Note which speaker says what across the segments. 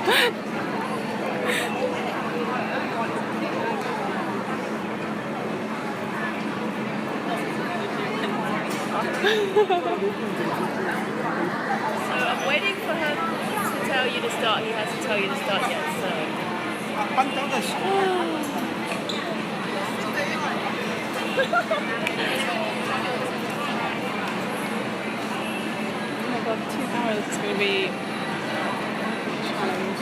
Speaker 1: I'm waiting for her to tell you to start. He hasn't told you to start yet, so.
Speaker 2: Oh my god, 2 hours is going to be a challenge.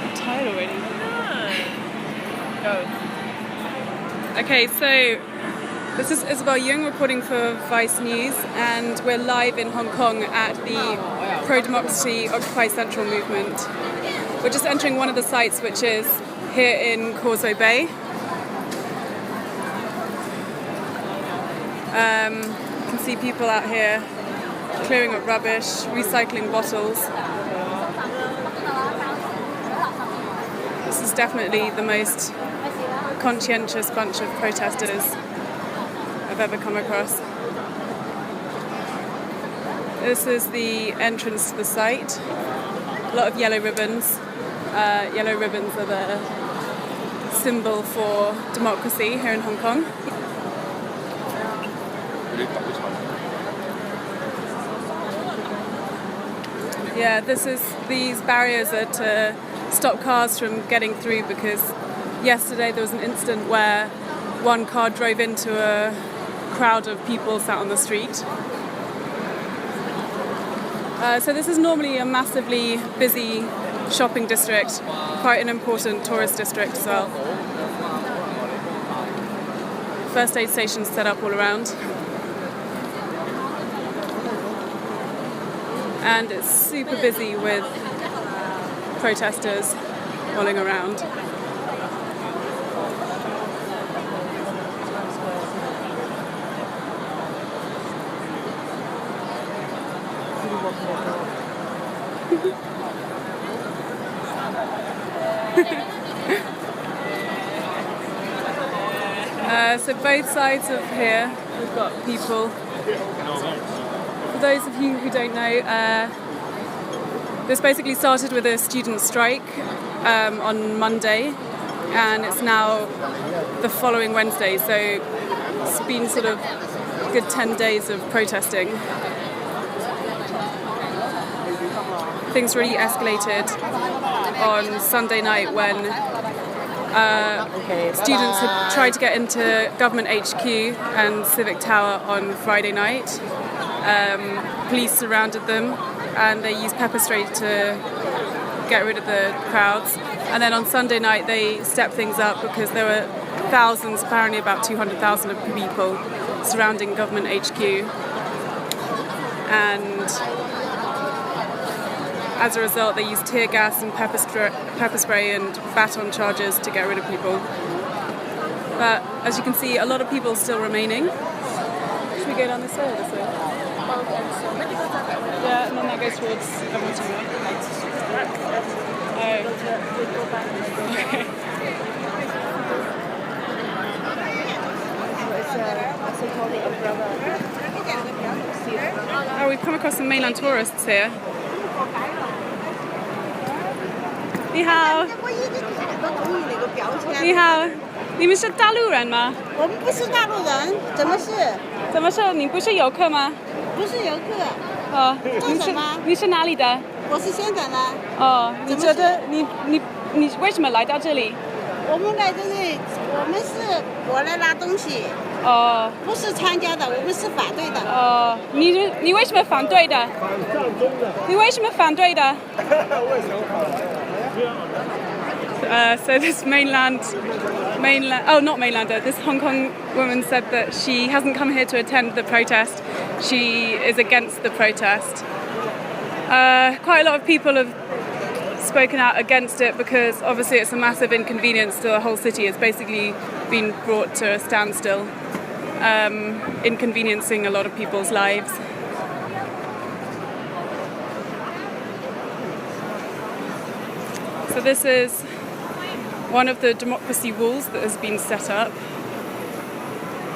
Speaker 2: I'm tired already.
Speaker 1: Go.
Speaker 2: Okay, so this is Isabel Young reporting for Vice News, and we're live in Hong Kong at the pro-democracy Occupy Central movement. We're just entering one of the sites, which is here in Causeway Bay. You can see people out here clearing up rubbish, recycling bottles. This is definitely the most conscientious bunch of protesters I've ever come across. This is the entrance to the site. A lot of yellow ribbons. Yellow ribbons are the symbol for democracy here in Hong Kong. Yeah, these barriers are to stop cars from getting through, because yesterday there was an incident where one car drove into a crowd of people sat on the street. So this is normally a massively busy shopping district, quite an important tourist district as well. First aid stations set up all around. And it's super busy with protesters rolling around. So both sides of here, we've got people. For those of you who don't know, this basically started with a student strike on Monday, and it's now the following Wednesday, so it's been sort of a good 10 days of protesting. Things really escalated on Sunday night when students had tried to get into Government HQ and Civic Tower on Friday night. Police surrounded them and they used pepper spray to get rid of the crowds. And then on Sunday night they stepped things up because there were thousands, apparently about 200,000 of people surrounding Government HQ. And as a result, they used tear gas and pepper spray and baton charges to get rid of people. But as you can see, a lot of people still remaining. Should we go down this way or this way? Yeah, and then that goes towards Government. Oh. Okay. Oh, we've come across some mainland tourists here. 你好，你好，你们是大陆人吗？
Speaker 3: 我们不是大陆人，怎么是？
Speaker 2: 怎么是？你不是游客吗？
Speaker 3: 不是游客。
Speaker 2: 哦，
Speaker 3: 做什么？
Speaker 2: 你是哪里的？
Speaker 3: 我是香港的。
Speaker 2: 哦，你觉得你为什么来到这里？
Speaker 3: 我们来这里，我来拿东西。
Speaker 2: 哦。
Speaker 3: 不是参加的，我们是反对的。
Speaker 2: 哦，你为什么反对的？你为什么反对的？So this this Hong Kong woman said that she hasn't come here to attend the protest. She is against the protest. Quite a lot of people have spoken out against it because obviously it's a massive inconvenience to the whole city. It's basically been brought to a standstill, inconveniencing a lot of people's lives. So this is one of the democracy walls that has been set up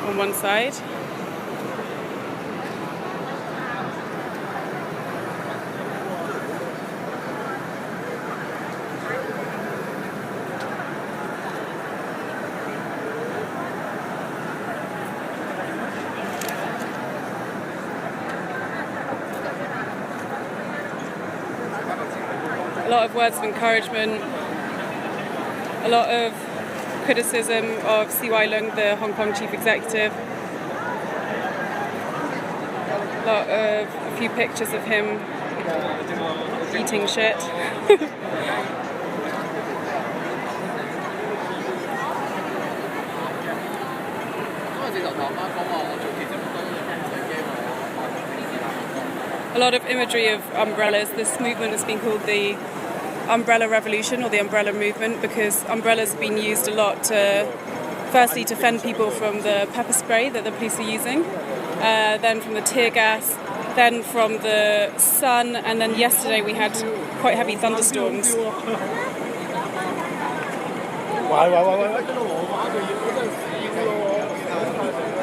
Speaker 2: on one side. A lot of words of encouragement, a lot of criticism of CY Leung, the Hong Kong chief executive. A few pictures of him eating shit. A lot of imagery of umbrellas. This movement has been called the Umbrella Revolution or the Umbrella Movement because umbrellas have been used a lot to firstly defend people from the pepper spray that the police are using, then from the tear gas, then from the sun, and then yesterday we had quite heavy thunderstorms.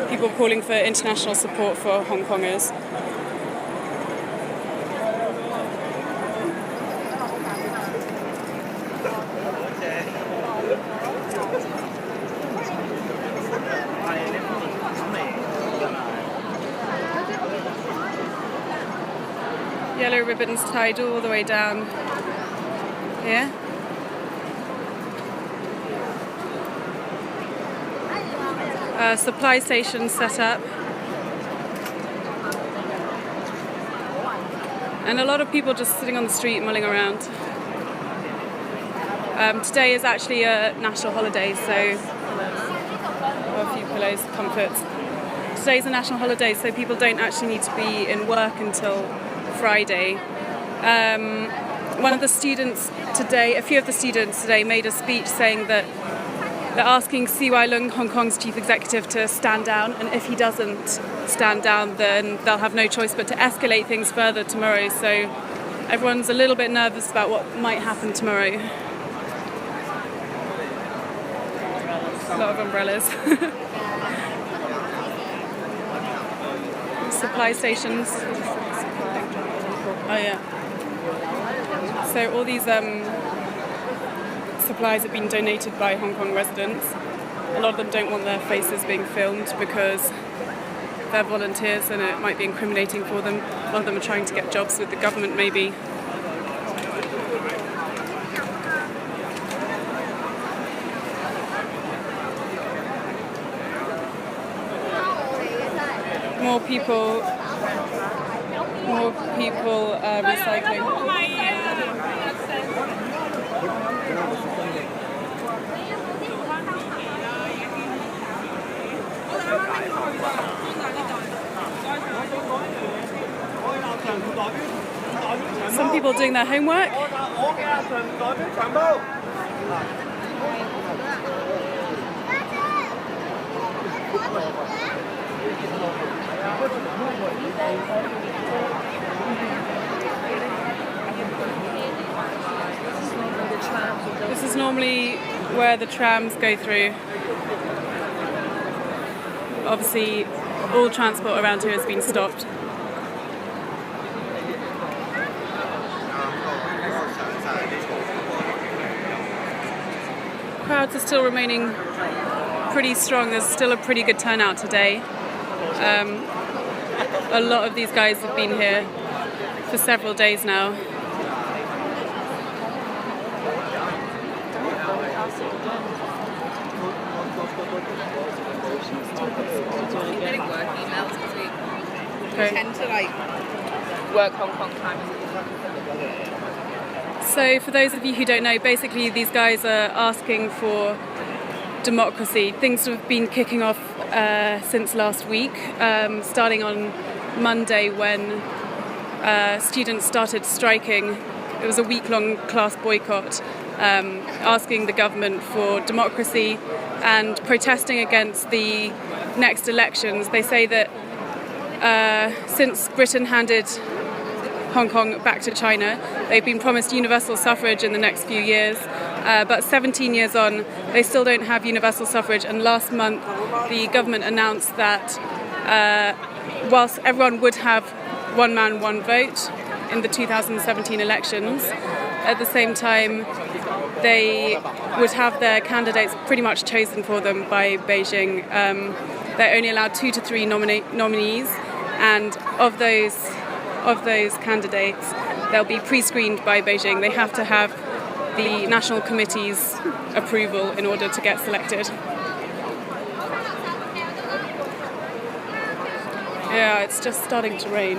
Speaker 2: People calling for international support for Hong Kongers. Yellow ribbons tied all the way down here. Supply stations set up. And a lot of people just sitting on the street mulling around. Today is actually a national holiday, so a few pillows, comforts. Today's a national holiday, so people don't actually need to be in work until Friday. A few of the students today made a speech saying that they're asking CY Leung, Hong Kong's chief executive, to stand down, and if he doesn't stand down, then they'll have no choice but to escalate things further tomorrow. So everyone's a little bit nervous about what might happen tomorrow. A lot of umbrellas. Supply stations. Oh yeah. So all these supplies have been donated by Hong Kong residents. A lot of them don't want their faces being filmed because they're volunteers and it might be incriminating for them. A lot of them are trying to get jobs with the government maybe. More people recycling. Some people doing their homework. This is normally where the trams go through. Obviously, all transport around here has been stopped. Crowds are still remaining pretty strong. There's still a pretty good turnout today. A lot of these guys have been here for several days now.
Speaker 4: Getting work emails because we
Speaker 2: Okay.
Speaker 4: tend to work Hong Kong time.
Speaker 2: So for those of you who don't know, basically these guys are asking for democracy. Things have been kicking off since last week, starting on Monday when students started striking. It was a week-long class boycott, asking the government for democracy and protesting against the next elections. They say that since Britain handed Hong Kong back to China, they've been promised universal suffrage in the next few years, but 17 years on, they still don't have universal suffrage. And last month, the government announced that whilst everyone would have one man, one vote in the 2017 elections, at the same time, they would have their candidates pretty much chosen for them by Beijing. They're only allowed 2 to 3 nominees, and of those of those candidates, they'll be pre-screened by Beijing. They have to have the National Committee's approval in order to get selected. Yeah, it's just starting to rain.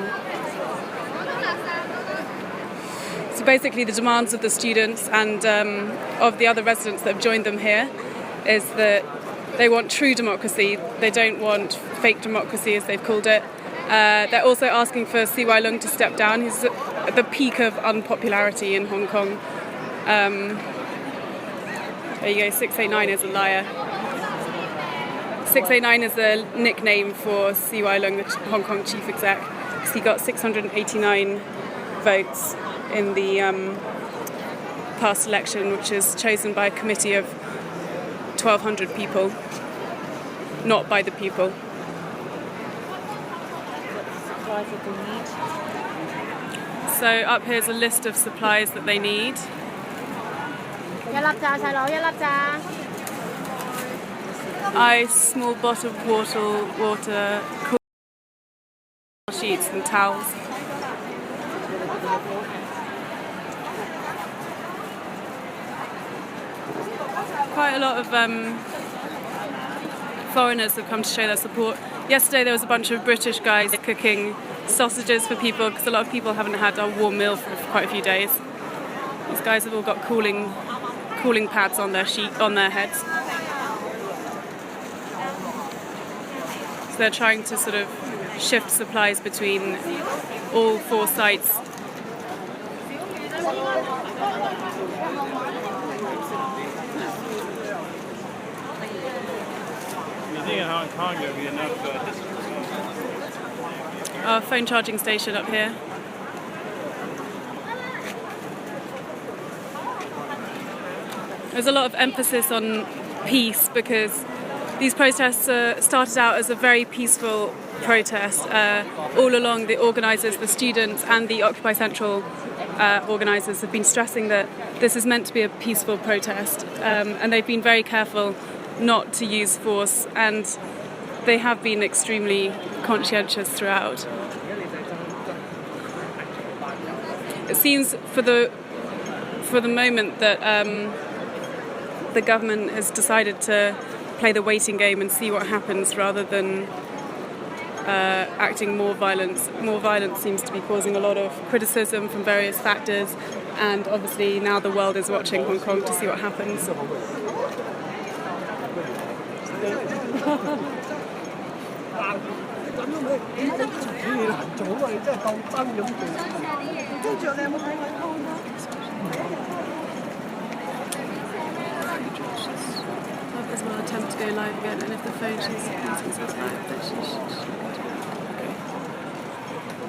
Speaker 2: So basically the demands of the students and of the other residents that have joined them here is that they want true democracy. They don't want fake democracy, as they've called it. They're also asking for CY Leung to step down. He's at the peak of unpopularity in Hong Kong. There you go, 689 is a liar. 689 is a nickname for CY Leung, the Hong Kong chief exec, because he got 689 votes in the past election, which is chosen by a committee of 1,200 people, not by the people. So up here's a list of supplies that they need. Ice, small bottled water, cool sheets and towels. Quite a lot of foreigners have come to show their support. Yesterday there was a bunch of British guys cooking sausages for people because a lot of people haven't had a warm meal for quite a few days. These guys have all got cooling pads on their heads. So they're trying to sort of shift supplies between all 4 sites.
Speaker 5: You think in Hong Kong there'll be enough
Speaker 2: Our phone charging station up here. There's a lot of emphasis on peace because these protests started out as a very peaceful protest. All along, the organisers, the students and the Occupy Central organisers have been stressing that this is meant to be a peaceful protest, and they've been very careful not to use force, and they have been extremely conscientious throughout. It seems for the moment that the government has decided to play the waiting game and see what happens rather than acting more violence. More violence seems to be causing a lot of criticism from various factors, and obviously now the world is watching Hong Kong to see what happens. As well attempt to go live again, and if the phone she's using says live, then she should. Okay.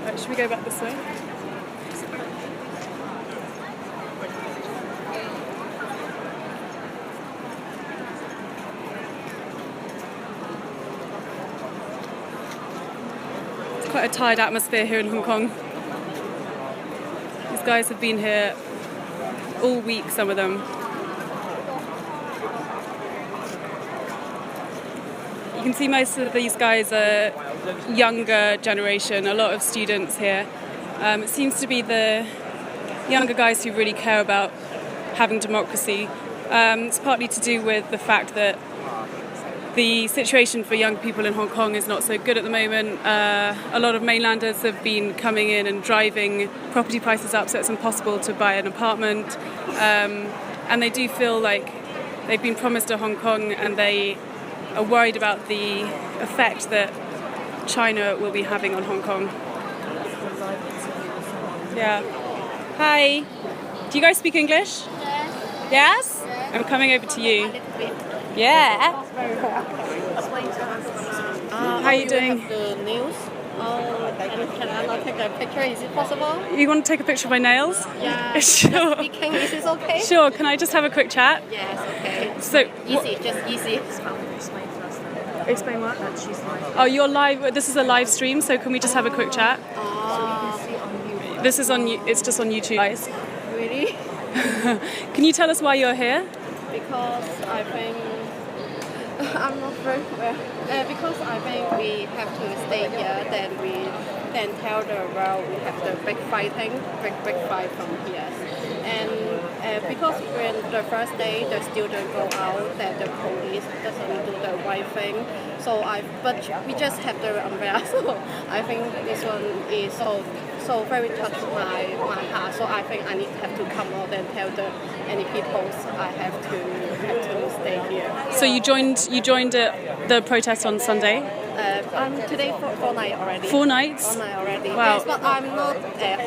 Speaker 2: Right, should we go back this way? It's quite a tired atmosphere here in Hong Kong. These guys have been here all week, some of them. You can see most of these guys are younger generation, a lot of students here. It seems to be the younger guys who really care about having democracy. It's partly to do with the fact that the situation for young people in Hong Kong is not so good at the moment. A lot of mainlanders have been coming in and driving property prices up, so it's impossible to buy an apartment. And they do feel like they've been promised a Hong Kong, and they are worried about the effect that China will be having on Hong Kong. Yeah. Hi. Do you guys speak English? Yes. Yes? I'm coming over to you. Yeah. How are you doing?
Speaker 3: The news. Can I not take a picture? Is it possible?
Speaker 2: You want to take a picture of my nails?
Speaker 3: Yeah.
Speaker 2: Sure.
Speaker 3: Speaking, is this okay?
Speaker 2: Sure. Can I just have a quick chat?
Speaker 3: Yes, okay.
Speaker 2: So
Speaker 3: Easy, just easy.
Speaker 2: explain what? That she's live. Oh, you're live. This is a live stream, so can we just have a quick chat? This is on. It's just on YouTube, guys.
Speaker 3: Really?
Speaker 2: Can you tell us why you're here?
Speaker 3: Because I think I'm not very well. Because I think we have to stay here. Then we then tell the world we have the big fight from here. And because when the first day the student go out, that the police doesn't do the right thing. But we just have the umbrella. So I think this one is so very touched my heart. So I think I have to come out and tell any people I have to stay here.
Speaker 2: So you joined the protest on Sunday?
Speaker 3: I'm today four nights already.
Speaker 2: 4 nights?
Speaker 3: 4 nights already.
Speaker 2: Wow.
Speaker 3: Yes, but I'm not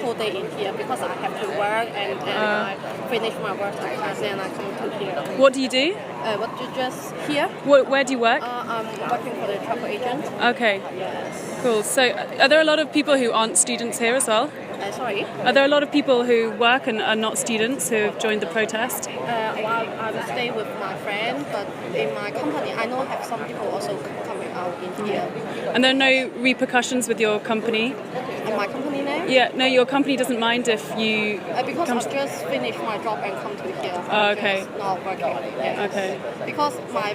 Speaker 3: whole day in here because I have to work and I finish my work and then I come to here.
Speaker 2: What do you do?
Speaker 3: What you just here?
Speaker 2: Where do you work?
Speaker 3: I'm working for the travel agent.
Speaker 2: Okay,
Speaker 3: Yes.
Speaker 2: cool. So are there a lot of people who aren't students here as well?
Speaker 3: Sorry.
Speaker 2: Are there a lot of people who work and are not students who have joined the protest?
Speaker 3: Well, I will stay with my friend, but in my company, I know have some people also coming out in here.
Speaker 2: And there are no repercussions with your company?
Speaker 3: And my company name?
Speaker 2: Yeah, no, your company doesn't mind if you...
Speaker 3: Because I've just finished my job and come to here.
Speaker 2: Oh, okay.
Speaker 3: Just not working. Yes.
Speaker 2: Okay.
Speaker 3: Because my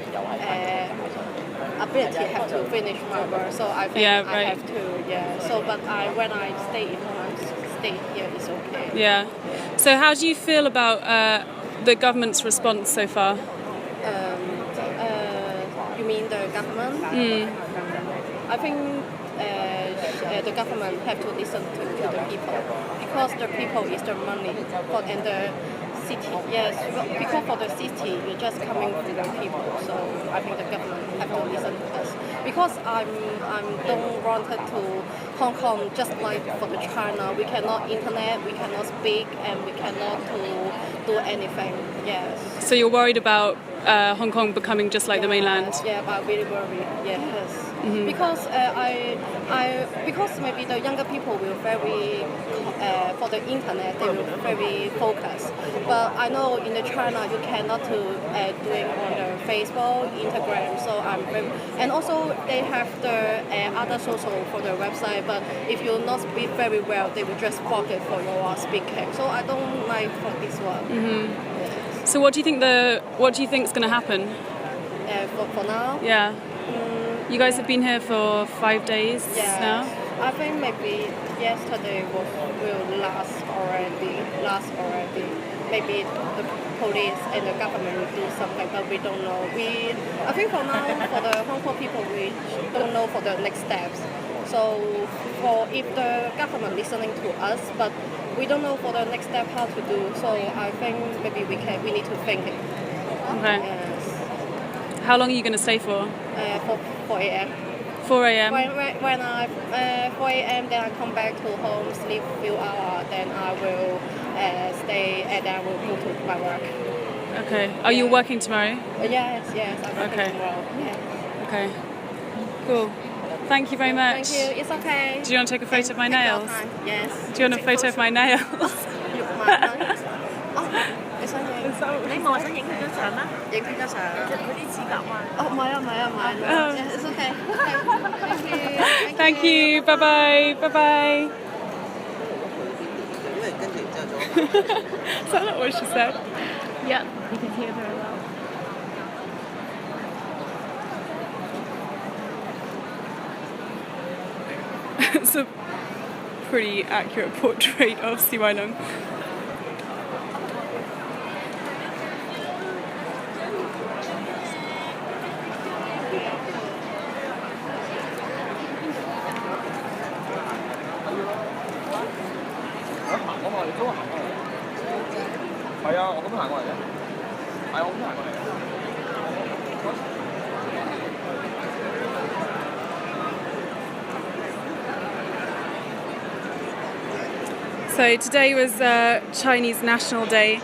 Speaker 3: ability have to finish my work, so I think
Speaker 2: Yeah,
Speaker 3: I
Speaker 2: right.
Speaker 3: have to. Yeah. So, but when I stay in home, stay here is okay.
Speaker 2: Yeah. So how do you feel about the government's response so far?
Speaker 3: You mean the government? I think the government have to listen to the people because the people is the money and the city. Yes, because for the city you're just coming from the people. So I think the government have to listen to us because I'm don't want it to Hong Kong just like for the China. We cannot internet, we cannot speak, and we cannot do anything. Yes.
Speaker 2: So you're worried about Hong Kong becoming just like the mainland?
Speaker 3: Yeah, but I'm really worried. Yes, because because maybe the younger people will very for the internet they will very focus. But I know in the China you cannot doing on the Facebook, Instagram. So and also they have the other social for the website. But if you not speak very well, they will just block it for your speaking. So I don't like for this one.
Speaker 2: So what do you think is going to happen?
Speaker 3: For now.
Speaker 2: Yeah. You guys have been here for 5 days now?
Speaker 3: I think maybe yesterday will last already. Maybe the police and the government will do something, but we don't know. I think for now, for the Hong Kong people, we don't know for the next steps. So if the government listening to us, but we don't know for the next step how to do. So I think maybe we need to think it.
Speaker 2: Okay.
Speaker 3: Yes.
Speaker 2: How long are you going to stay for?
Speaker 3: For 4 a.m.
Speaker 2: 4 a.m.
Speaker 3: When I 4 a.m. then I come back to home, sleep a few hours, then I will stay and then I will go to my work.
Speaker 2: Okay. Are you working tomorrow?
Speaker 3: Yes, I'm working
Speaker 2: Okay.
Speaker 3: tomorrow. Yeah.
Speaker 2: Okay. Cool. Thank you very much.
Speaker 3: Thank you. It's okay.
Speaker 2: Do you want to take a photo of my
Speaker 3: Take your
Speaker 2: nails?
Speaker 3: time. Yes.
Speaker 2: Do you want a photo of my nails?
Speaker 3: My nails.你想影？你冇想影佢張相咩？影佢張相。即係嗰啲指甲啊？哦，唔係啊。It's okay. Thank you.
Speaker 2: Thank you. Bye bye. Bye bye. Is that not what she said?
Speaker 1: Yeah, you can hear very well.
Speaker 2: It's a pretty accurate portrait of CY Leung. So today was Chinese National Day.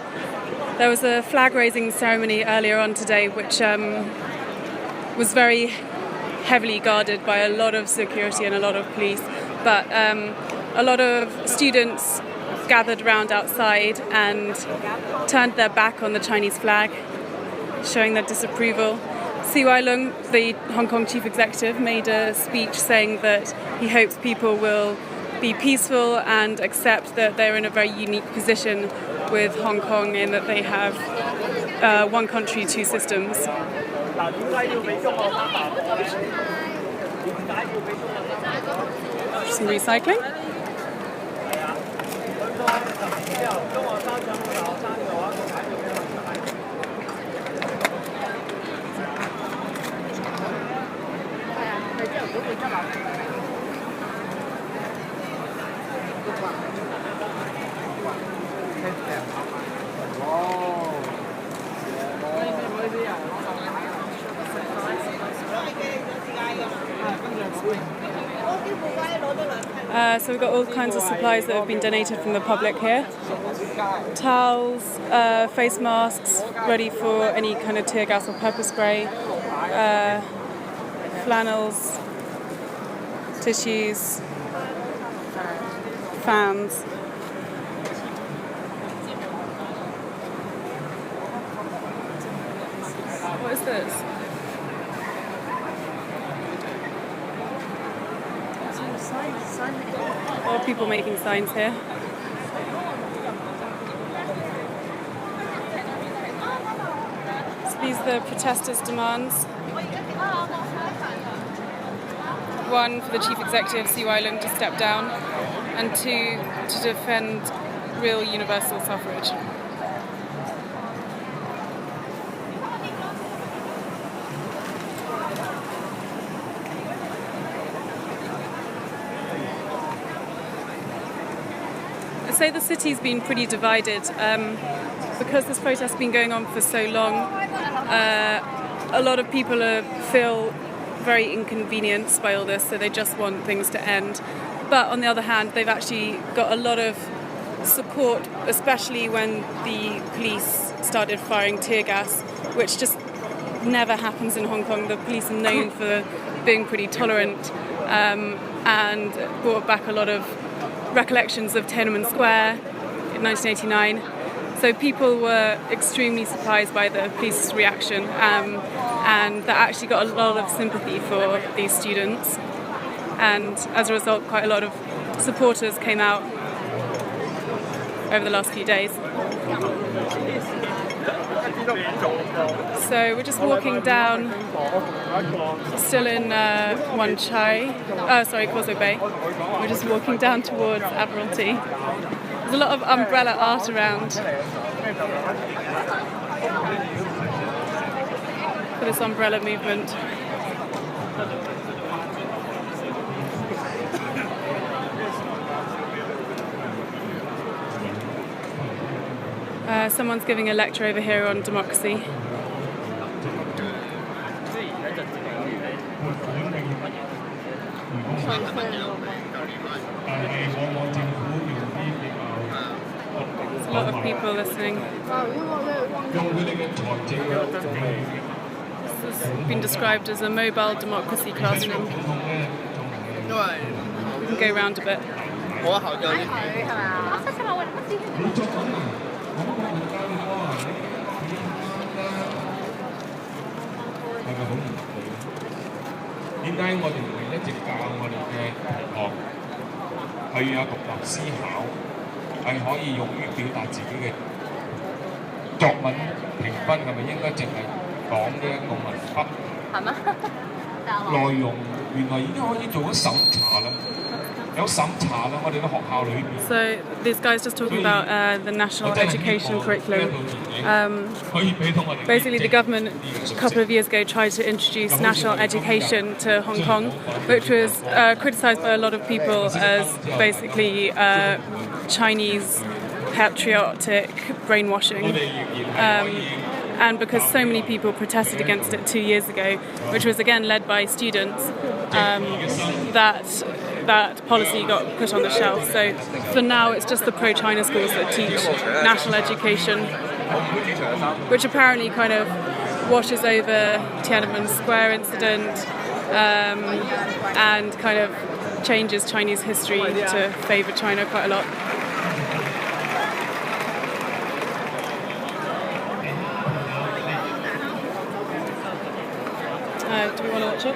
Speaker 2: There was a flag raising ceremony earlier on today which was very heavily guarded by a lot of security and a lot of police, but a lot of students gathered around outside and turned their back on the Chinese flag, showing their disapproval. CY Leung, the Hong Kong chief executive, made a speech saying that he hopes people will be peaceful and accept that they're in a very unique position with Hong Kong in that they have one country, two systems. some recycling. So we've got all kinds of supplies that have been donated from the public here. Towels, face masks, ready for any kind of tear gas or pepper spray, flannels, tissues, fans. What is this? A lot of people making signs here. So these are the protesters' demands. One, for the Chief Executive, Sue Island, to step down, and two, to defend real universal suffrage. I'd say the city's been pretty divided because this protest has been going on for so long. A lot of people feel very inconvenienced by all this, so they just want things to end. But on the other hand, they've actually got a lot of support, especially when the police started firing tear gas, which just never happens in Hong Kong. The police are known for being pretty tolerant and brought back a lot of recollections of Tiananmen Square in 1989. So people were extremely surprised by the police's reaction and that actually got a lot of sympathy for these students. And as a result, quite a lot of supporters came out over the last few days. So we're just walking down, still in Causeway Bay. We're just walking down towards Admiralty. There's a lot of umbrella art around for this umbrella movement. Someone's giving a lecture over here on democracy. There's a lot of people listening. This has been described as a mobile democracy classroom. You can go around a bit. So these guys just talking about the national education curriculum. Basically, the government a couple of years ago tried to introduce national education to Hong Kong, which was criticised by a lot of people as basically Chinese patriotic brainwashing. And because so many people protested against it 2 years ago, which was again led by students, that policy got put on the shelf. So for now, it's just the pro-China schools that teach national education, which apparently kind of washes over Tiananmen Square incident and kind of changes Chinese history to favour China quite a lot. Do we want to watch it?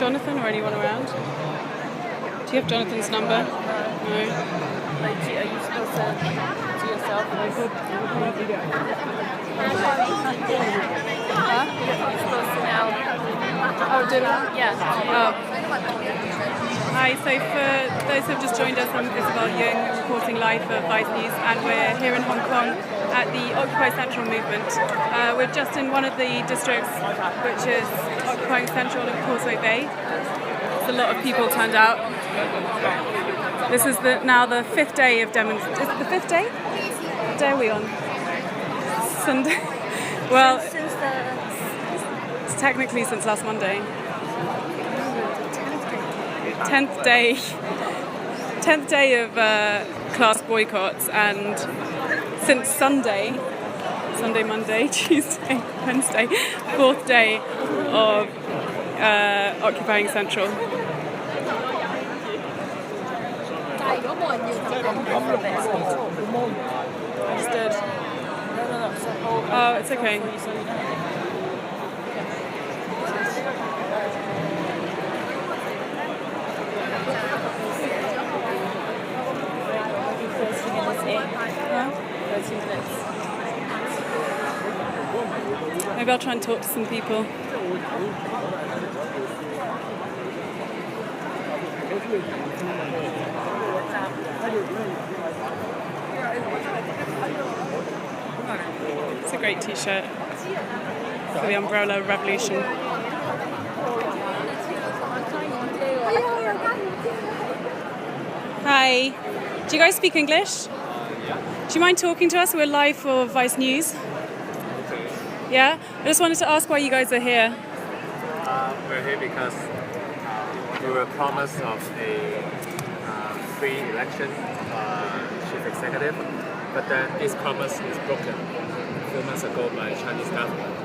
Speaker 2: Jonathan or anyone around? Do you have Jonathan's number? No.
Speaker 1: Like, are you supposed to do yourself? Huh? You're supposed to now.
Speaker 2: Oh, dinner?
Speaker 1: Yeah.
Speaker 2: Oh. Hi, so for those who have just joined us, I'm Isabel Yung, reporting live for Vice News, and we're here in Hong Kong at the Occupy Central movement. We're just in one of the districts, which is occupying Central and Causeway Bay. There's a lot of people turned out. This is now the fifth day of demonstration. Is it the fifth day? What day are we on? Sunday. Well, it's technically since last Monday. 10th day of class boycotts, and since Sunday, Monday, Tuesday, Wednesday, fourth day of occupying Central. Understood. Oh, it's okay. Maybe I'll try and talk to some people. It's a great t-shirt for the Umbrella Revolution. Hi. Do you guys speak English? Do you mind talking to us? We're live for Vice News. Yeah? I just wanted to ask why you guys are here.
Speaker 6: We're here because we were promised of a free election chief executive, but then this promise is broken a few months ago by the Chinese government.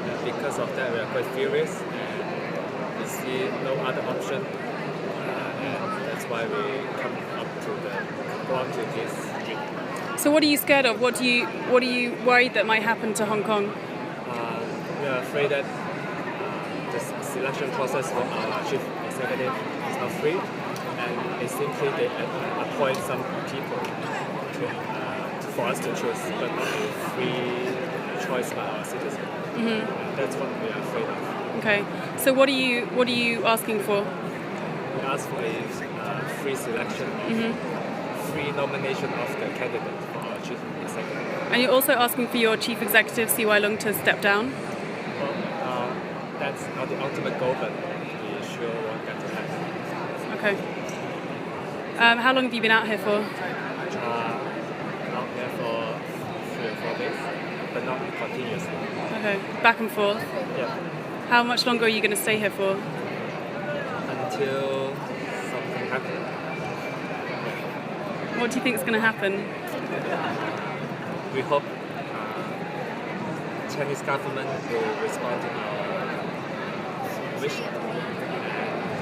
Speaker 6: And because of that, we are quite furious, and we see no other option, and that's why we come to this street.
Speaker 2: So what are you scared of? What are you worried that might happen to Hong Kong?
Speaker 6: We are afraid that the selection process for our chief executive is not free, and they appoint some people for us to choose, but not a free choice by our citizens. Mm-hmm. That's what we are afraid of.
Speaker 2: Okay. So what are you asking for?
Speaker 6: We ask for a free selection, free nomination of the candidate for our chief executive.
Speaker 2: And you're also asking for your chief executive, CY Leung, to step down?
Speaker 6: Well, that's not the ultimate goal, but we sure want that to happen.
Speaker 2: Okay. How long have you been out here for?
Speaker 6: Out there for 3 or 4 days, but not continuously.
Speaker 2: Okay. Back and forth?
Speaker 6: Yeah.
Speaker 2: How much longer are you going to stay here for?
Speaker 6: Until something happens.
Speaker 2: What do you think is going to happen?
Speaker 6: We hope Chinese government will respond to our wish, and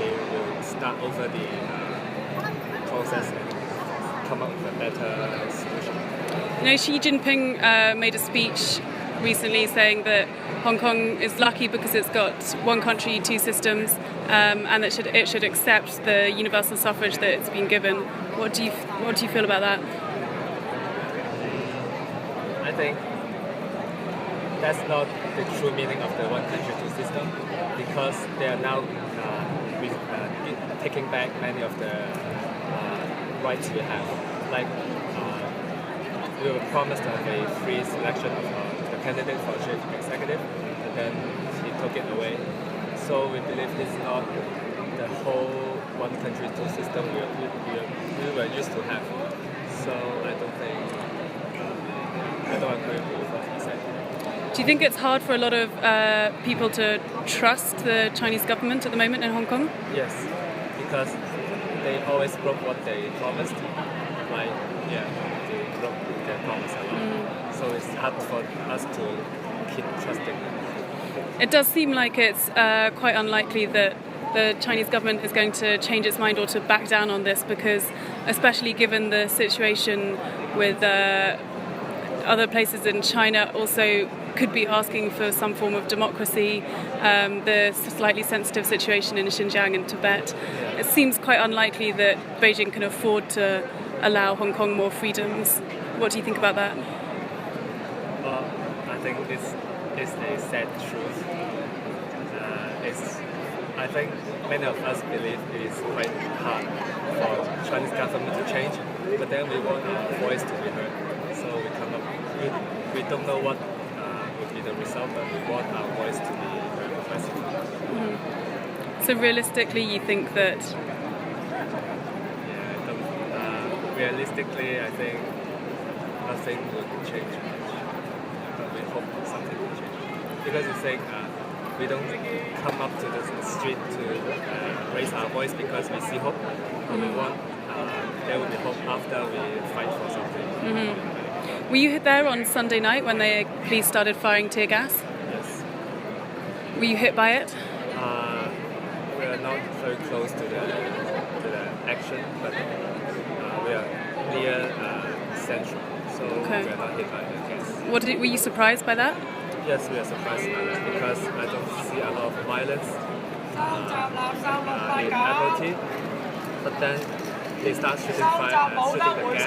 Speaker 6: they will start over the process and come up with a better solution.
Speaker 2: You know, Xi Jinping made a speech recently saying that Hong Kong is lucky because it's got one country, two systems, and that it should accept the universal suffrage that it's been given. What do you feel about that?
Speaker 6: I think that's not the true meaning of the one country, two system, because they are now taking back many of the rights we have. Like we were promised to have a free selection of the candidate for chief executive, and then he took it away. So we believe this is not the whole one country, two system we were used to have. So I don't agree with what he said.
Speaker 2: Do you think it's hard for a lot of people to trust the Chinese government at the moment in Hong Kong?
Speaker 6: Yes, because they always broke what they promised. They broke their promise a lot. So it's hard for us to keep trusting them.
Speaker 2: It does seem like it's quite unlikely that the Chinese government is going to change its mind or to back down on this, because especially given the situation with other places in China also could be asking for some form of democracy, the slightly sensitive situation in Xinjiang and Tibet. It seems quite unlikely that Beijing can afford to allow Hong Kong more freedoms. What do you think about that?
Speaker 6: Well, I think this is a sad truth. I think many of us believe it is quite hard for Chinese government to change, but then we want our voice to be heard. So we come up. We don't know what would be the result, but we want our voice to be heard progressively.
Speaker 2: So realistically, you think that?
Speaker 6: Realistically, I think nothing would change much. But we hope something will change. Because it's like we don't come up to the street to raise our voice because we see hope. But we want there will be hope after we fight for something.
Speaker 2: Were you there on Sunday night when the police started firing tear gas?
Speaker 6: Yes.
Speaker 2: Were you hit by it?
Speaker 6: We are not very close to the action, but we are near central, so
Speaker 2: Okay.
Speaker 6: we are not hit by the gas.
Speaker 2: Were you surprised by that?
Speaker 6: Yes, we are surprised by that because I don't see a lot of violence in MOT, but then they start shooting the gas.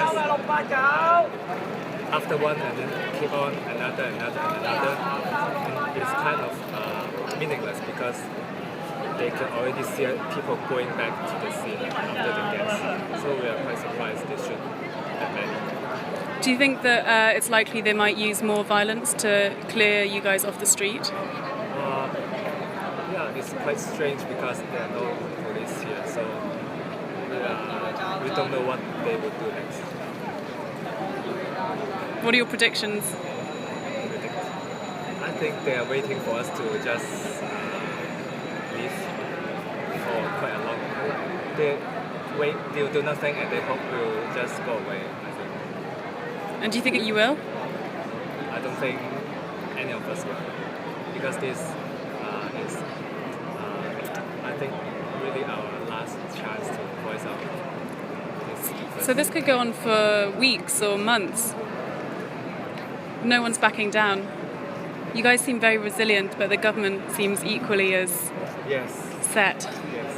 Speaker 6: After one and then keep on another. And it's kind of meaningless because they can already see people going back to the scene after the gas. So we are quite surprised they should happen.
Speaker 2: Do you think that it's likely they might use more violence to clear you guys off the street?
Speaker 6: Yeah, it's quite strange because there are no police here, so we don't know what they will do next.
Speaker 2: What are your predictions?
Speaker 6: I think they are waiting for us to just leave for quite a long time. They wait, they'll do nothing and they hope we'll just go away, I think.
Speaker 2: And do you think that you will?
Speaker 6: I don't think any of us will. Because this is, I think, really our last chance to voice out this.
Speaker 2: So this could go on for weeks or months. No one's backing down. You guys seem very resilient, but the government seems equally as
Speaker 6: Yes.
Speaker 2: set.
Speaker 6: Yes.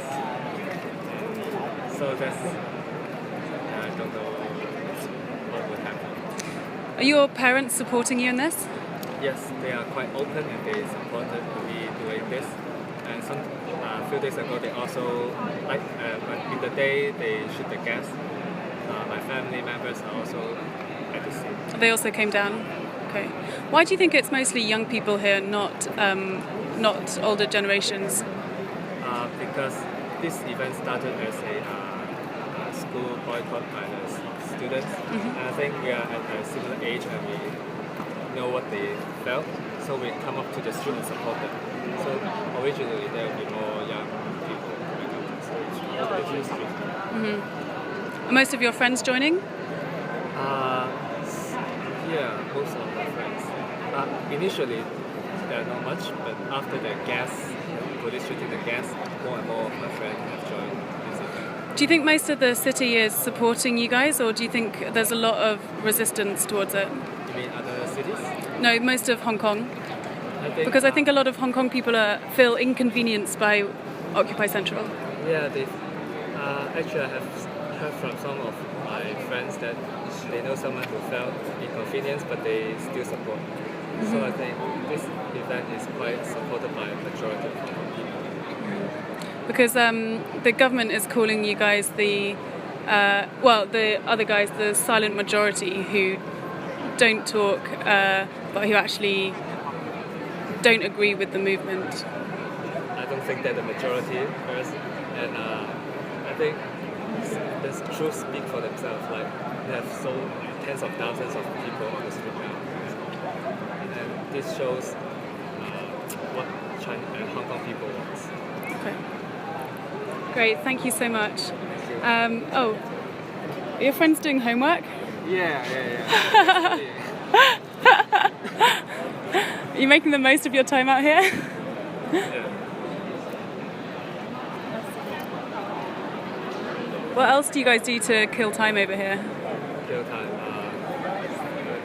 Speaker 6: So that's, I don't know what would happen.
Speaker 2: Are your parents supporting you in this?
Speaker 6: Yes, they are quite open and they supported me doing this. And some few days ago, they also, in the day they shoot the gas, my family members are also at the scene.
Speaker 2: They also came down. Okay. Why do you think it's mostly young people here, not older generations?
Speaker 6: Because this event started as a school boycott by the students. And I think we are at a similar age and we know what they felt. So we come up to the street and support them. So originally there will be more young people coming up to the street.
Speaker 2: Are most of your friends joining?
Speaker 6: Yeah, most of my friends. Initially, there are not much, but after the police shooting the gas, more and more of my friends have joined this event.
Speaker 2: Do you think most of the city is supporting you guys, or do you think there's a lot of resistance towards it?
Speaker 6: You mean other cities?
Speaker 2: No, most of Hong Kong.
Speaker 6: I
Speaker 2: think a lot of Hong Kong people feel inconvenienced by Occupy Central.
Speaker 6: Yeah, actually I have heard from some of my friends that they know someone who felt inconvenienced but they still support. So I think this event is quite supported by a majority of Hong Kong people.
Speaker 2: Because the government is calling you guys the other guys, the silent majority who don't talk but who actually don't agree with the movement.
Speaker 6: I don't think they're the majority first, and I think the truth speak for themselves. Like they have so tens of thousands of people on the street now, and this shows what China and Hong Kong people want.
Speaker 2: Okay. Great, thank you so much.
Speaker 6: Thank you.
Speaker 2: Are your friends doing homework?
Speaker 6: Yeah.
Speaker 2: Are you making the most of your time out here?
Speaker 6: Yeah.
Speaker 2: What else do you guys do to kill time over here?
Speaker 6: Kill time.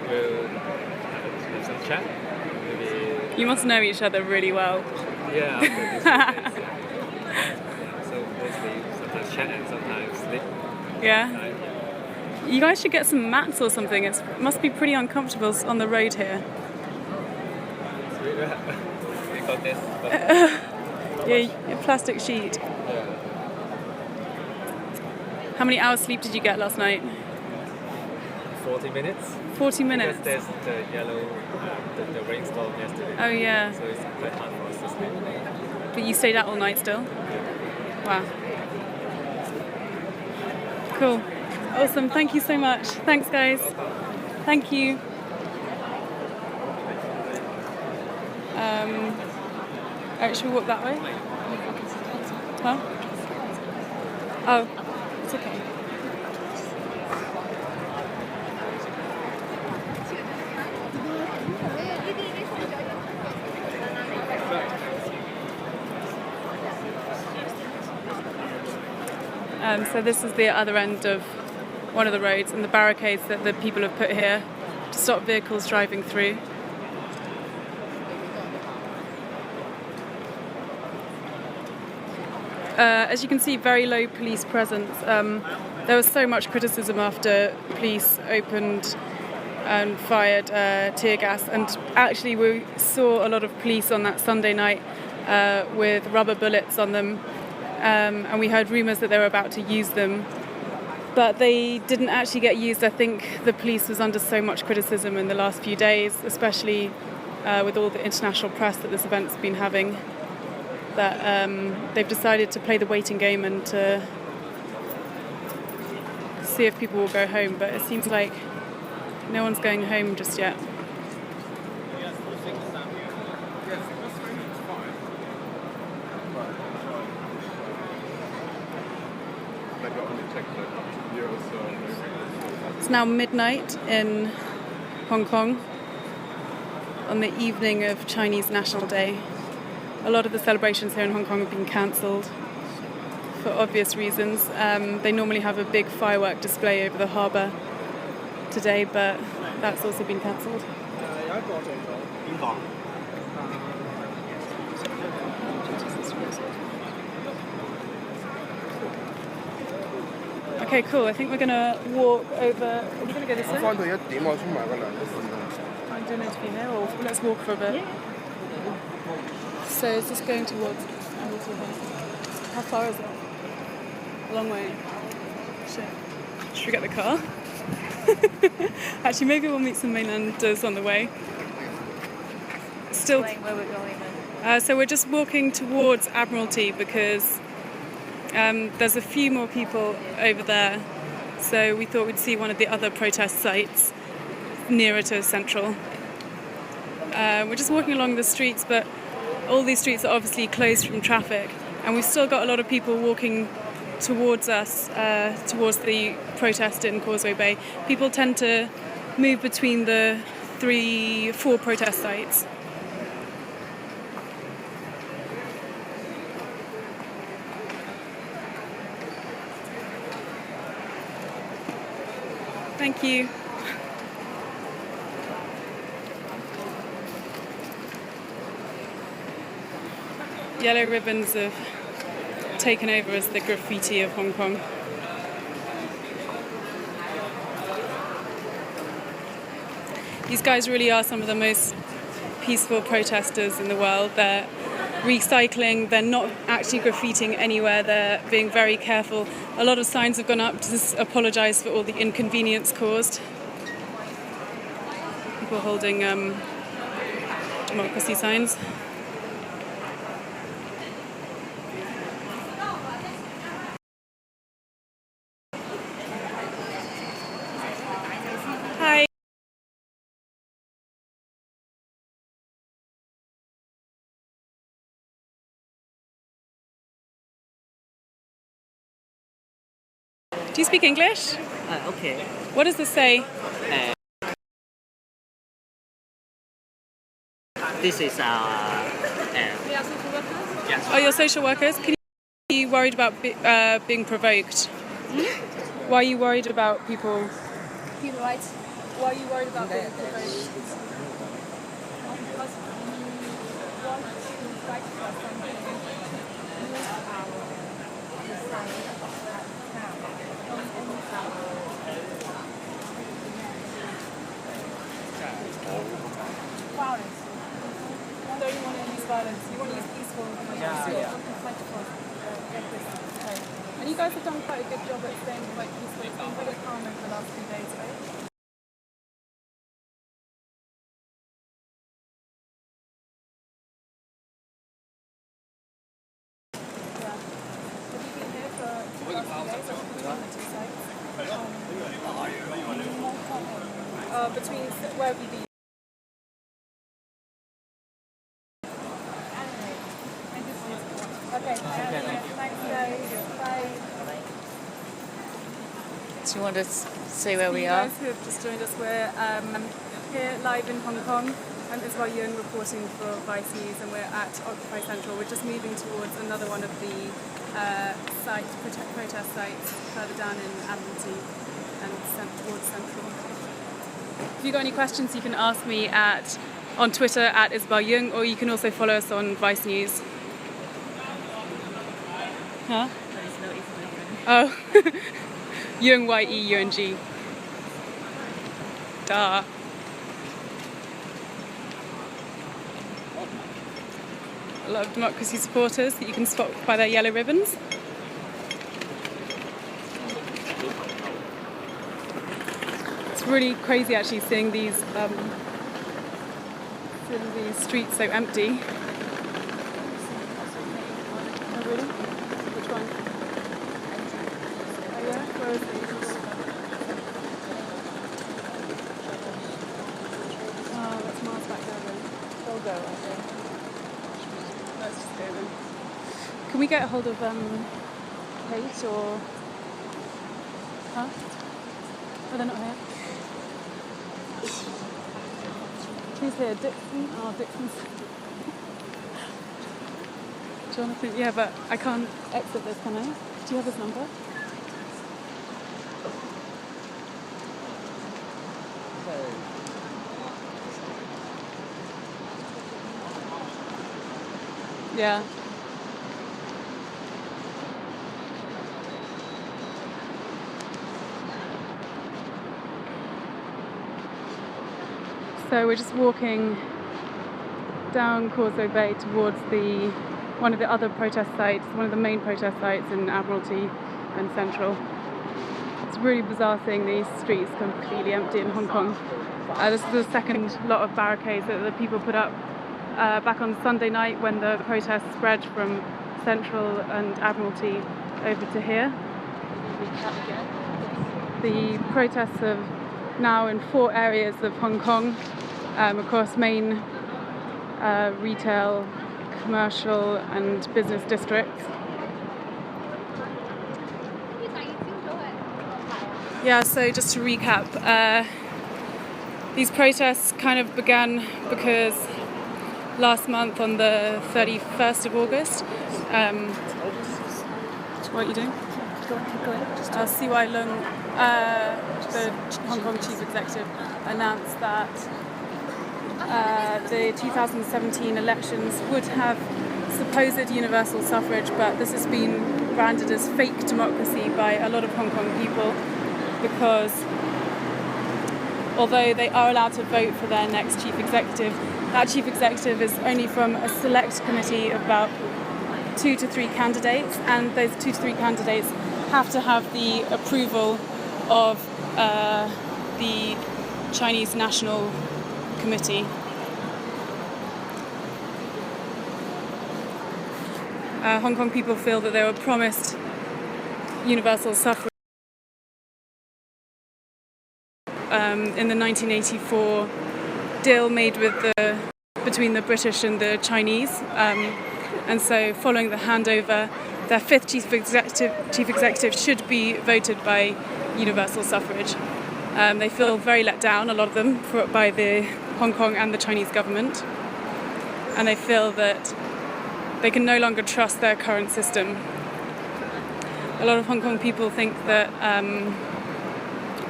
Speaker 6: We'll have some chat. Maybe
Speaker 2: You must know each other really well.
Speaker 6: Yeah, after these 2 days. So mostly sometimes chat and sometimes sleep.
Speaker 2: Yeah.
Speaker 6: Night.
Speaker 2: You guys should get some mats or something. It must be pretty uncomfortable on the road here.
Speaker 6: We got this. But,
Speaker 2: Yeah, a plastic sheet.
Speaker 6: yeah.
Speaker 2: How many hours sleep did you get last night?
Speaker 6: 40 minutes.
Speaker 2: 40 minutes.
Speaker 6: Because there's the yellow, the rainstorm yesterday.
Speaker 2: Oh yeah.
Speaker 6: So it's quite hard for us to sleep.
Speaker 2: But you stayed out all night still? Wow. Cool. Awesome. Thank you so much. Thanks, guys. Thank you. Should we walk that way? Huh? Oh, it's okay. So this is the other end of one of the roads and the barricades that the people have put here to stop vehicles driving through. As you can see, very low police presence. There was so much criticism after police opened and fired tear gas, and actually we saw a lot of police on that Sunday night with rubber bullets on them, and we heard rumours that they were about to use them, but they didn't actually get used. I think the police was under so much criticism in the last few days, especially with all the international press that this event's been having, that they've decided to play the waiting game and to see if people will go home. But it seems like no one's going home just yet. It's now midnight in Hong Kong on the evening of Chinese National Day. A lot of the celebrations here in Hong Kong have been cancelled for obvious reasons. They normally have a big firework display over the harbour today, but that's also been cancelled. Okay, cool. I think we're going to walk over... Are we going to go this way? I'm doing an interview here, or let's walk for a bit. So is this going towards... How far is it? A long way. Should we get the car? Actually, maybe we'll meet some mainlanders on the way. Still...
Speaker 1: Where we're going then.
Speaker 2: So we're just walking towards Admiralty because there's a few more people over there. So we thought we'd see one of the other protest sites nearer to Central. We're just walking along the streets, but all these streets are obviously closed from traffic, and we've still got a lot of people walking towards us, towards the protest in Causeway Bay. People tend to move between the 3-4 protest sites. Thank you. Yellow ribbons have taken over as the graffiti of Hong Kong. These guys really are some of the most peaceful protesters in the world. They're recycling, they're not actually graffitiing anywhere, they're being very careful. A lot of signs have gone up to apologise for all the inconvenience caused. People holding democracy signs. Hi. Do you speak English?
Speaker 7: Okay.
Speaker 2: What does this say?
Speaker 7: This is yes.
Speaker 2: Oh, you're social workers? Are you worried about being provoked? Why are you worried about people?
Speaker 1: Human rights.
Speaker 2: Why are you worried about being provoked? And you guys have done quite a good job at staying quite peaceful. It's been very calm over the last few days, right? Yeah. Have you been here for the last few days or between the two sites? Between where have you been? Okay, thanks guys. Bye.
Speaker 1: Do you want to see where we
Speaker 2: You
Speaker 1: are?
Speaker 2: guys who have just joined us, we're here live in Hong Kong. I'm Isabel Young reporting for Vice News, and we're at Occupy Central. We're just moving towards another one of the protest sites further down in Admiralty and towards Central. If you've got any questions, you can ask me on Twitter at Isabel Young, or you can also follow us on Vice News. Huh? Oh. Young, Y-E-U-N-G. Duh. A lot of democracy supporters that you can spot by their yellow ribbons. It's really crazy actually seeing these streets so empty. Oh really? Which one? Oh yeah? Where is it? Oh, that's miles back there then. They'll go, I think. Let's just go then. Can we get a hold of Kate or... Huh? Oh, they're not here. Who's here? Dixon? Oh, Dixon's... Jonathan, yeah, but I can't exit this, can I? Do you have his number? Yeah. So we're just walking down Causeway Bay towards one of the other protest sites, one of the main protest sites in Admiralty and Central. It's really bizarre seeing these streets completely empty in Hong Kong. This is the second lot of barricades that the people put up back on Sunday night when the protests spread from Central and Admiralty over to here. The protests are now in 4 areas of Hong Kong, across main retail, commercial and business districts. Yeah, so just to recap, these protests kind of began because last month on the 31st of August, what are you doing? CY Leung, the Hong Kong chief executive, announced that the 2017 elections would have supposed universal suffrage, but this has been branded as fake democracy by a lot of Hong Kong people, because although they are allowed to vote for their next chief executive, that chief executive is only from a select committee of about 2 to 3 candidates, and those 2 to 3 candidates have to have the approval of the Chinese National Committee. Hong Kong people feel that they were promised universal suffrage in the 1984 deal made between the British and the Chinese, and so following the handover, their 5th chief executive should be voted by universal suffrage. They feel very let down, a lot of them, by the Hong Kong and the Chinese government, and they feel that they can no longer trust their current system. A lot of Hong Kong people think that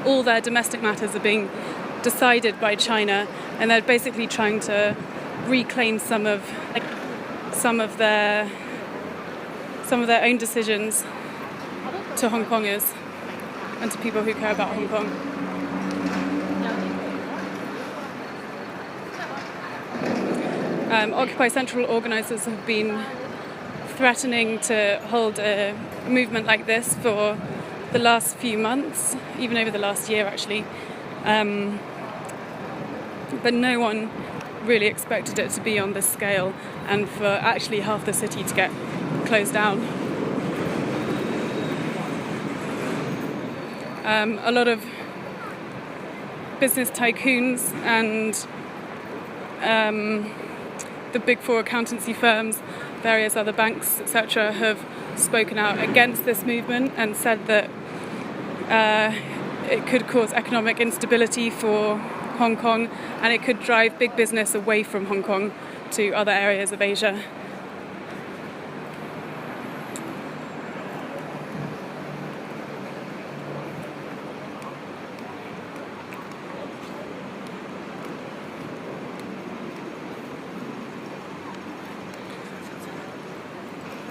Speaker 2: all their domestic matters are being decided by China, and they're basically trying to reclaim some of some of their own decisions to Hong Kongers and to people who care about Hong Kong. Occupy Central organisers have been threatening to hold a movement like this for the last few months, even over the last year actually. But no one really expected it to be on this scale and for actually half the city to get closed down. A lot of business tycoons and the big four accountancy firms, various other banks, etc., have spoken out against this movement and said that it could cause economic instability for Hong Kong and it could drive big business away from Hong Kong to other areas of Asia.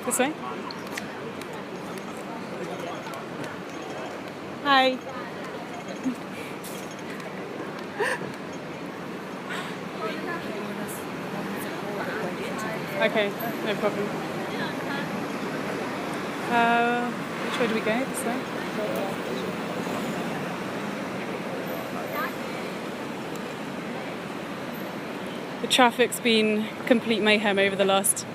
Speaker 2: This way? Hi. Okay, no problem. Which way do we go? This way? The traffic's been complete mayhem over the last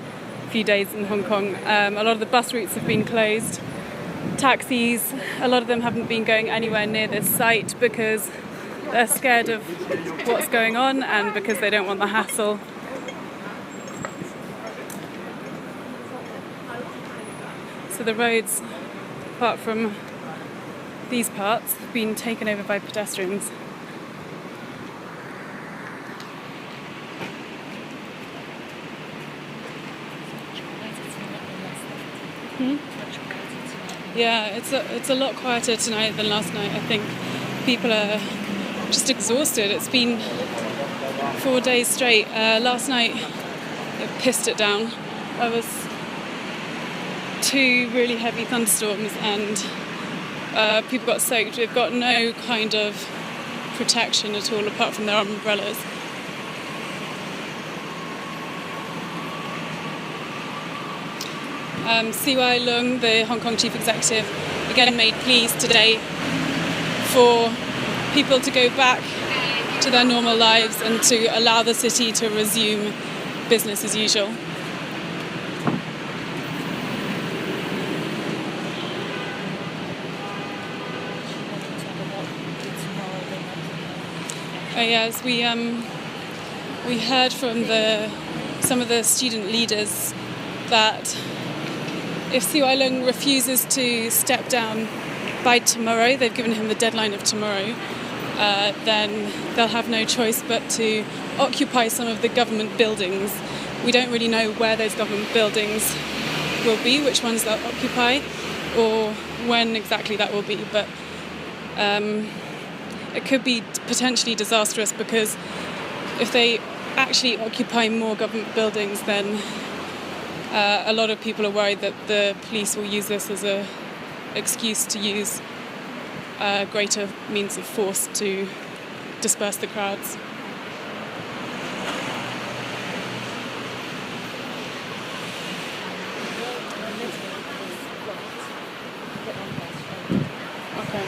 Speaker 2: few days in Hong Kong. A lot of the bus routes have been closed. Taxis, a lot of them haven't been going anywhere near this site because they're scared of what's going on and because they don't want the hassle. So the roads, apart from these parts, have been taken over by pedestrians. Yeah, it's a lot quieter tonight than last night. I think people are just exhausted. It's been 4 days straight. Last night it pissed it down. There was 2 really heavy thunderstorms and people got soaked. They've got no kind of protection at all apart from their umbrellas. CY Leung, the Hong Kong chief executive, again made pleas today for people to go back to their normal lives and to allow the city to resume business as usual. Oh yes, we heard from some of the student leaders that if CY Leung refuses to step down by tomorrow, they've given him the deadline of tomorrow, then they'll have no choice but to occupy some of the government buildings. We don't really know where those government buildings will be, which ones they'll occupy, or when exactly that will be, but it could be potentially disastrous because if they actually occupy more government buildings, then a lot of people are worried that the police will use this as an excuse to use greater means of force to disperse the crowds. Okay.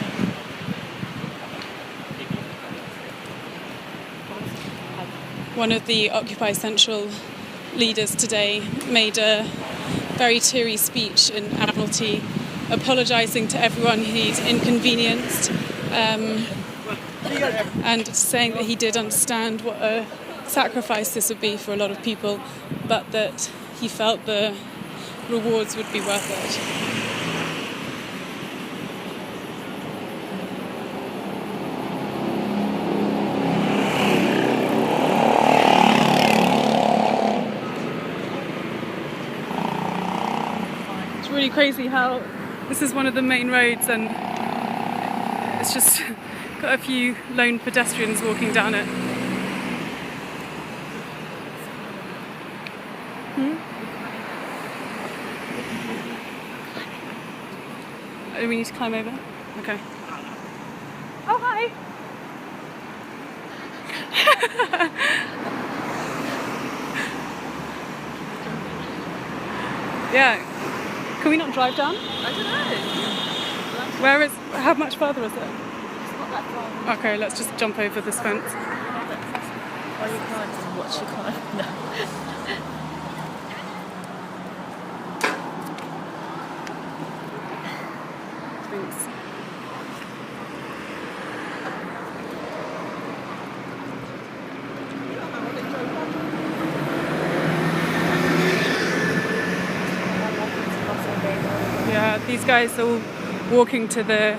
Speaker 2: One of the Occupy Central leaders today made a very teary speech in Admiralty, apologising to everyone he'd inconvenienced and saying that he did understand what a sacrifice this would be for a lot of people, but that he felt the rewards would be worth it. Really crazy how this is one of the main roads and it's just got a few lone pedestrians walking down it. Do we need to climb over? Okay. Oh, hi! Yeah. Can we not drive down?
Speaker 4: I don't know.
Speaker 2: Where is... How much further is it?
Speaker 4: It's not that far.
Speaker 2: Okay, let's just jump over this fence.
Speaker 4: Oh, you can't watch, you can't. No.
Speaker 2: Thanks. Yeah, these guys are all walking to the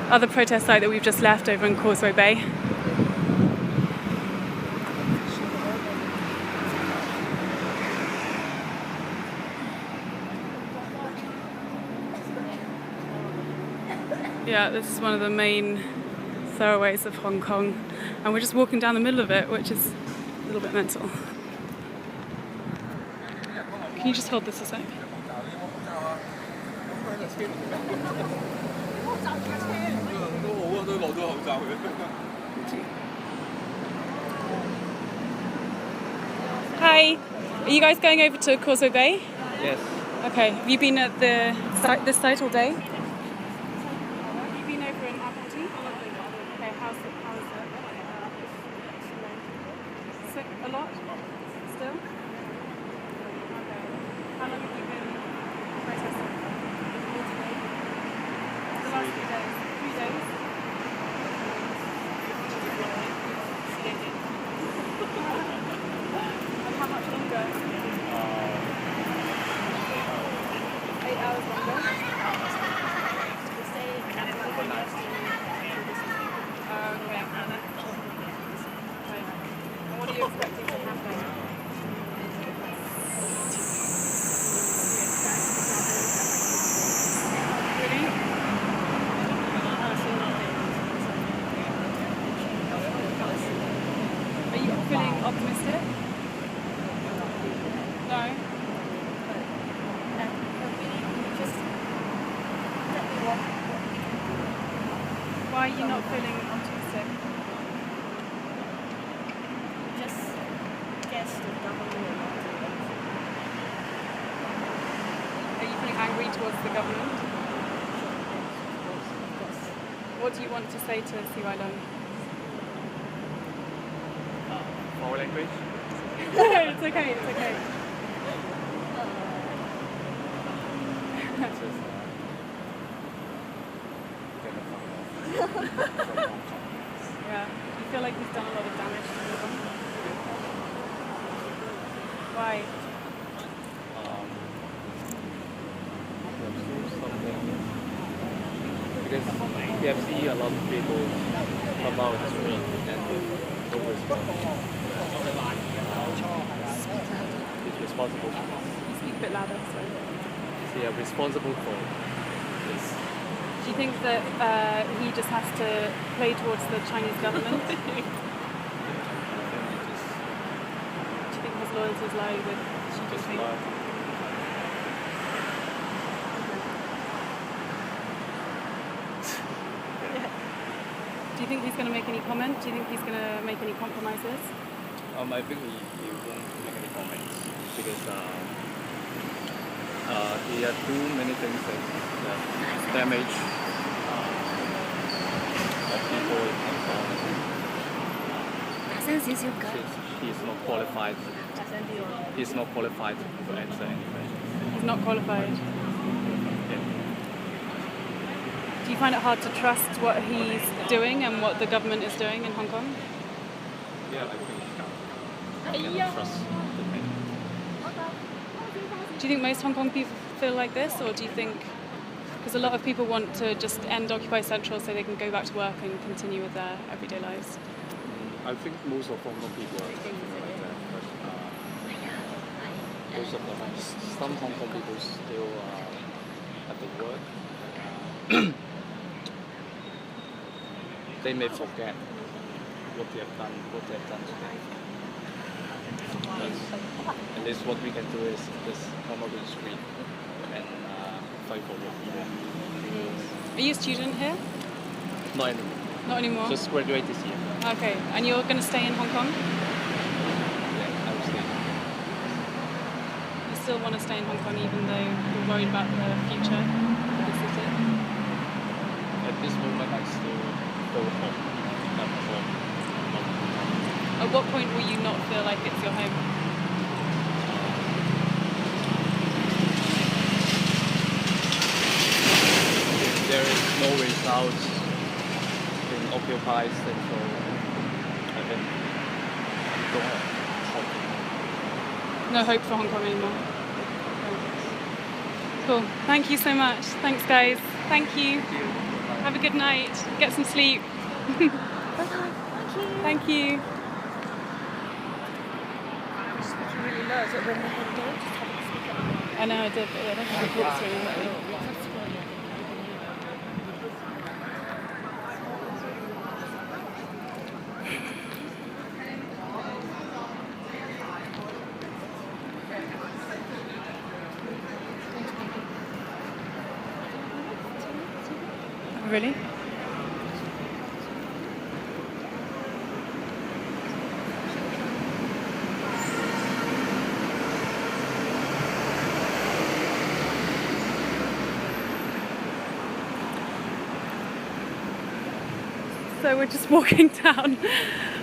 Speaker 2: other protest site that we've just left over in Causeway Bay. Yeah, this is one of the main thoroughways of Hong Kong, and we're just walking down the middle of it, which is a little bit mental. Can you just hold this a sec? Hi, are you guys going over to Causeway Bay?
Speaker 5: Yes.
Speaker 2: Okay, have you been at the site, this site all day? Have you been over in Appleton? Okay, how's it? Sick a lot? Still? Okay. How long have you been protesting? The last 3 days. 3 days? And how much longer? 8 hours longer? Okay. And what are you expecting to happen? Really? Are you feeling optimistic? No? Why are you not feeling optimistic?
Speaker 3: Just guess the government.
Speaker 2: Are you feeling angry towards the government? What do you want to say to CY Leung?
Speaker 6: Foreign language?
Speaker 2: It's okay, it's okay. Yeah. You feel like he's done a lot of damage to Hong Kong? Why?
Speaker 7: Because we have seen a lot of people come out on the street and no response. It's responsible.
Speaker 2: Speak a bit louder, sorry.
Speaker 7: They are responsible for this.
Speaker 2: Do you think that he just has to play towards the Chinese government? Do you think his loyalties lie with Xi Jinping? Do you think he's going to make any comment? Do you think he's going to make any compromises?
Speaker 7: I think he won't make any comments because he had too many things that damage people in Hong Kong. He's not qualified. He's not qualified to answer anything.
Speaker 2: He's not qualified. Do you find it hard to trust what he's doing and what the government is doing in Hong Kong?
Speaker 7: Yeah, I cannot trust the man.
Speaker 2: Do you think most Hong Kong people feel like this, or do you think, because a lot of people want to just end Occupy Central so they can go back to work and continue with their everyday lives?
Speaker 7: I think most of Hong Kong people are thinking like that, but most of them, some Hong Kong people still have to work. They may forget what they have done today. At least what we can do is just come out to the street and fight for what we want.
Speaker 2: Are you a student here?
Speaker 7: Not anymore.
Speaker 2: Not anymore?
Speaker 7: Just graduate this year.
Speaker 2: Okay, and you're going to stay in Hong Kong?
Speaker 7: Yeah, I will stay.
Speaker 2: You still want to stay in Hong Kong even though you're worried about the future of the city?
Speaker 7: At this moment, I still go home. Not home.
Speaker 2: At what point will you not feel like it's your home?
Speaker 7: If there is no result in Occupy Central, I think I don't have hope.
Speaker 2: No hope for Hong Kong anymore. Cool. Thank you so much. Thanks, guys. Thank you. Have a good night. Get some sleep. Thank you. I know I did, but I don't think I talked to anyone. Really? So we're just walking down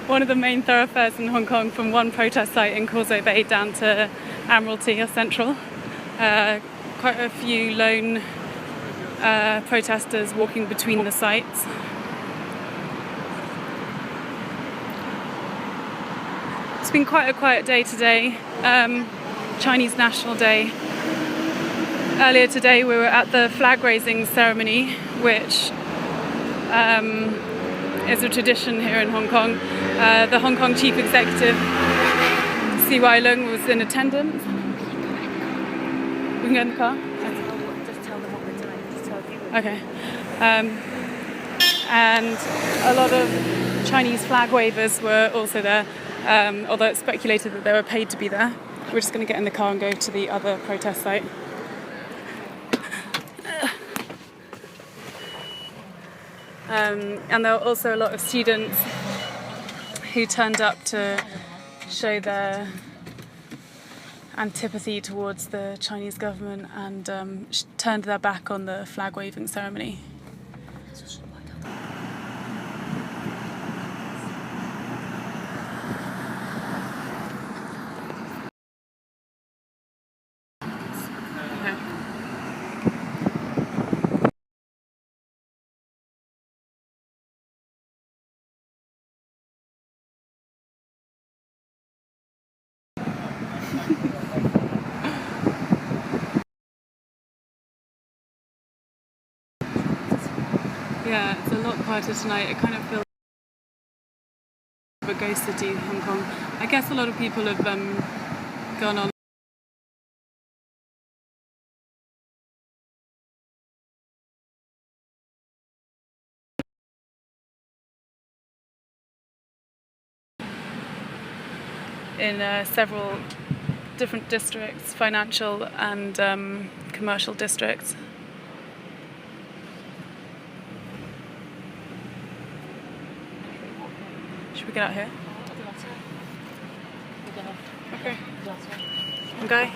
Speaker 2: one of the main thoroughfares in Hong Kong from one protest site in Causeway Bay down to Admiralty or Central. Quite a few lone protesters walking between the sites. It's been quite a quiet day today, Chinese National Day. Earlier today we were at the flag raising ceremony, which is a tradition here in Hong Kong. The Hong Kong Chief Executive, C.Y. Leung, was in attendance. We can go in the car?
Speaker 4: Just tell them what we're doing. Just tell viewers.
Speaker 2: Okay. And a lot of Chinese flag wavers were also there, although it's speculated that they were paid to be there. We're just going to get in the car and go to the other protest site. And there were also a lot of students who turned up to show their antipathy towards the Chinese government and turned their back on the flag waving ceremony. Yeah, it's a lot quieter tonight. It kind of feels like a ghost city, Hong Kong. I guess a lot of people have gone on in several different districts, financial and commercial districts. Should we get out here? Okay. Okay.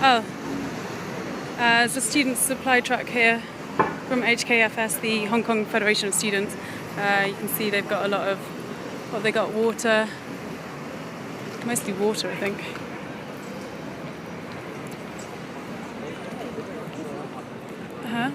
Speaker 2: Oh, there's a student supply truck here from HKFS, the Hong Kong Federation of Students. You can see they've got a lot of, well, they got water, mostly water, I think. Uh-huh.